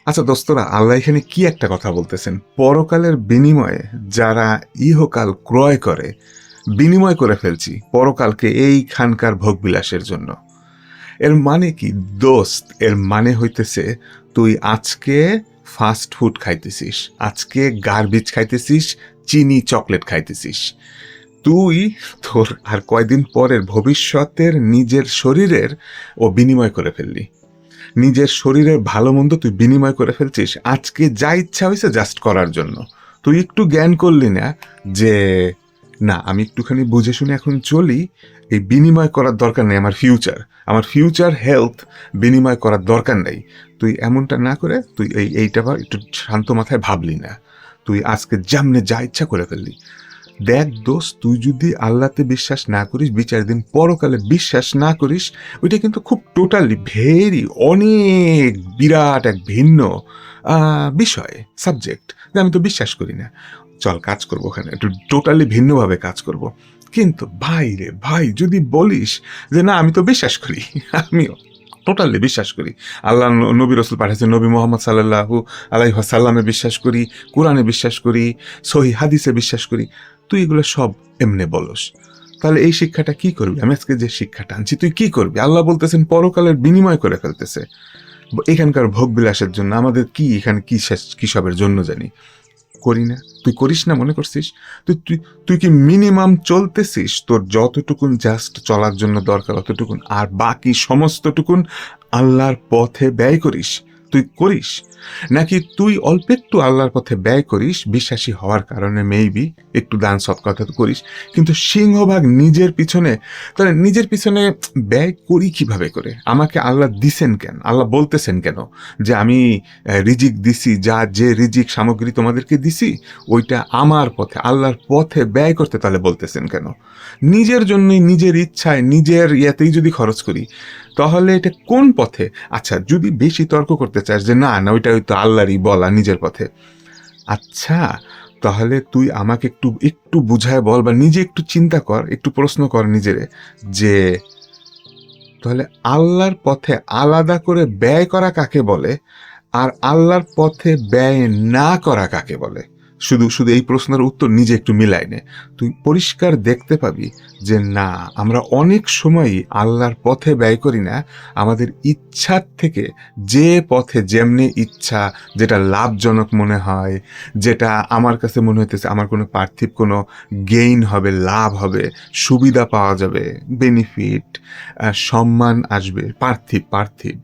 আচ্ছা দোস্তরা, আল্লাহ এখানে কি একটা কথা বলতেছেন, পরকালের বিনিময়ে যারা ইহকাল ক্রয় করে, বিনিময় করে ফেলছি পরকালকে এইখানকার ভোগবিলাসের জন্য। এর মানে কি দোস্ত? এর মানে হইতেছে তুই আজকে ফাস্ট ফুড খাইতেছিস, আজকে গার্বেজ খাইতেছিস, চিনি চকলেট খাইতেছিস। তুই তোর আর কয়দিন পরের ভবিষ্যতের নিজের শরীরের ও বিনিময় করে ফেললি। নিজের শরীরের ভালো মন্দ তুই বিনিময় করে ফেলছিস আজকে যা ইচ্ছা হয়েছে জাস্ট করার জন্য। তুই একটু জ্ঞান করলি না যে না, আমি একটুখানি বুঝে শুনে এখন চলি, এই বিনিময় করার দরকার নেই। আমার ফিউচার হেলথ বিনিময় করার দরকার নেই। তুই এমনটা না করে তুই এইটা বা একটু শান্ত মাথায় ভাবলি না, তুই আজকে যেমনে যা ইচ্ছা করে ফেললি। দেখ দোস্ত, তুই যদি আল্লাহতে বিশ্বাস না করিস, বিচার দিন পরকালে বিশ্বাস না করিস, ওইটা কিন্তু খুব টোটালি অনেক বিরাট এক ভিন্ন বিষয়, সাবজেক্ট, যে আমি তো বিশ্বাস করি না। চল কাজ করবো ওখানে, একটু টোটালি ভিন্নভাবে কাজ করব। কিন্তু ভাই রে ভাই, যদি বলিস যে না আমি তো বিশ্বাস করি, আমিও টোটালি বিশ্বাস করি, আল্লাহ নবী রসুল পাঠিয়েছে, নবী মোহাম্মদ সাল্লাল্লাহু আলাইহি ওয়াসাল্লামে বিশ্বাস করি, কোরআনে বিশ্বাস করি, সহি হাদিসে বিশ্বাস করি, তুই এগুলো সব এমনে বলস, তাহলে এই শিক্ষাটা কি করবি? আমি আজকে যে শিক্ষাটা আনছি তুই কি করবি? আল্লাহ বলতেছেন পরকালের বিনিময় করে ফেলতেছে এখানকার ভোগ বিলাসের জন্য। আমাদের কি এখানে কি সবের জন্য জানি করি না? তুই করিস না মনে করছিস? তুই তুই তুই কি মিনিমাম চলতেছিস তোর যতটুকুন জাস্ট চলার জন্য দরকার অতটুকুন, আর বাকি সমস্তটুকুন আল্লাহর পথে ব্যয় করিস? তুই করিস নাকি তুই অল্প একটু আল্লাহর পথে ব্যয় করিস বিশ্বাসী হওয়ার কারণে, মেবি একটু দান সৎকর্তা তো করিস, কিন্তু সিংহভাগ নিজের পিছনে? তাহলে নিজের পিছনে ব্যয় করি কিভাবে করে? আমাকে আল্লাহ দিছেন কেন? আল্লাহ বলতেছেন কেন যে আমি রিজিক দিছি, যে রিজিক সামগ্রী তোমাদেরকে দিছি ওইটা আমার পথে আল্লাহর পথে ব্যয় করতে, তাহলে বলতেছেন কেন? নিজের জন্যই, নিজের ইচ্ছায়, নিজের ইয়েতেই যদি খরচ করি, তাহলে এটা কোন পথে? আচ্ছা, যদি বেশি তর্ক করতে চাস যে না না ওইটা হয়তো আল্লাহরই বলা নিজের পথে, আচ্ছা তাহলে তুই আমাকে একটু একটু বুঝায় বল, বা নিজে একটু চিন্তা কর, একটু প্রশ্ন কর নিজেরে, যে তাহলে আল্লাহর পথে আলাদা করে ব্যয় করা কাকে বলে, আর আল্লাহর পথে ব্যয় না করা কাকে বলে? শুধু শুধু এই প্রশ্নের উত্তর নিজে একটু মিলাই নে, তুই পরিষ্কার দেখতে পাবি যে না, আমরা অনেক সময়ই আল্লাহর পথে ব্যয় করি না, আমাদের ইচ্ছার থেকে, যে পথে যেমনি ইচ্ছা, যেটা লাভজনক মনে হয়, যেটা আমার কাছে মনে হইতেছে আমার কোনো পার্থিব কোনো গেইন হবে, লাভ হবে, সুবিধা পাওয়া যাবে, বেনিফিট, সম্মান আসবে, পার্থিব পার্থিব।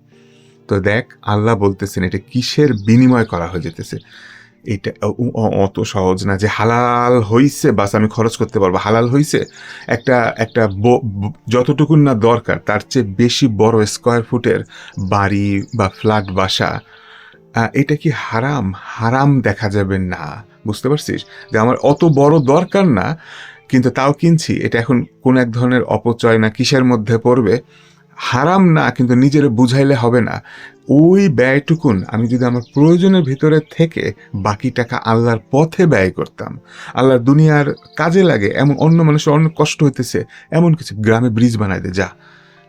তো দেখ, আল্লাহ বলতেছেন এটা কিসের বিনিময় করা হয়ে যেতেছে। এটা অত সহজ না যে হালাল হইছে বাস আমি খরচ করতে পারবো। হালাল হইছে একটা একটা যতটুকুন না দরকার তার চেয়ে বেশি বড় স্কোয়ার ফুটের বাড়ি বা ফ্ল্যাট বাসা, এটা কি হারাম? হারাম দেখা যাবে না, বুঝতে পারছিস? যে আমার অত বড় দরকার না, কিন্তু তাও কিনছি, এটা এখন কোন এক ধরনের অপচয় না কিসের মধ্যে পড়বে? হারাম না, কিন্তু নিজের বুঝাইলে হবে না। ওই ব্যয়টুকুন আমি যদি আমার প্রয়োজনের ভিতরে থেকে বাকি টাকা আল্লাহর পথে ব্যয় করতাম, আল্লাহর দুনিয়ার কাজে লাগে, এমন অন্য মানুষের অনেক কষ্ট হইতেছে, এমন কিছু গ্রামে ব্রিজ বানাই দে, যা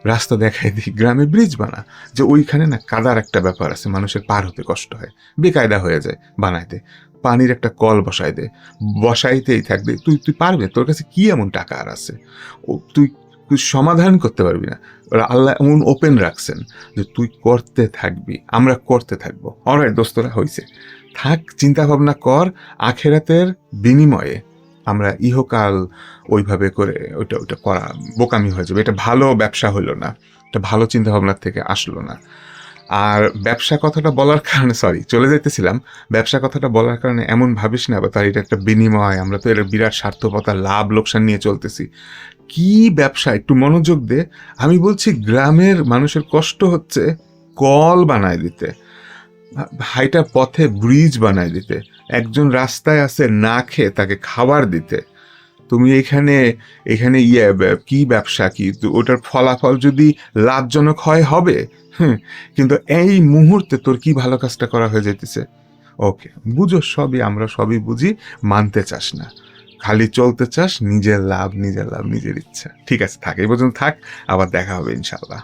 রাস্তা দেখাই দিই, গ্রামে ব্রিজ বানা, যে ওইখানে না কাদার একটা ব্যাপার আছে, মানুষের পার হতে কষ্ট হয়, বেকায়দা হয়ে যায়, বানাই দে। পানির একটা কল বসাই দে, বসাইতেই থাকবে, তুই তুই পারবে, তোর কাছে কি এমন টাকা আর আছে? ও তুই তুই সমাধান করতে পারবি না, ওরা আল্লাহ এমন ওপেন রাখছেন যে তুই করতে থাকবি, আমরা করতে থাকবো। অলরাইট দোস্তরা, হয়েছে, থাক, চিন্তা ভাবনা কর আখেরাতের বিনিময়ে আমরা ইহকাল ওইভাবে করে ওইটা ওইটা করা বোকামি হয়ে যাবে। এটা ভালো ব্যবসা হলো না, এটা ভালো চিন্তা ভাবনার থেকে আসলো না। আর ব্যবসা কথাটা বলার কারণে, সরি চলে যাইতেছিলাম, ব্যবসা কথাটা বলার কারণে এমন ভাবিস না বা তার এটা একটা বিনিময়, আমরা তো এর বিরাট স্বার্থপরতা, লাভ লোকসান নিয়ে চলতেছি। কি ব্যবসা, একটু মনোযোগ দে। আমি বলছি গ্রামের মানুষের কষ্ট হচ্ছে কল বানায় দিতে, হাইটা পথে ব্রিজ বানায় দিতে, একজন রাস্তায় আছে না খেয়ে তাকে খাবার দিতে। তুমি এখানে এখানে কি ব্যবসা, কি ওটার ফলাফল যদি লাভজনক হয় হবে, হ্যাঁ, কিন্তু এই মুহূর্তে তোর কি ভালো কাজটা করা হয়ে যেতেছে? ওকে, বুঝো সবই, আমরা সবই বুঝি, মানতে চাস না, খালি চলতে চাস নিজের লাভ নিজের লাভ নিজের ইচ্ছা। ঠিক আছে, থাক, এই পর্যন্ত থাক, আবার দেখা হবে ইনশাল্লাহ।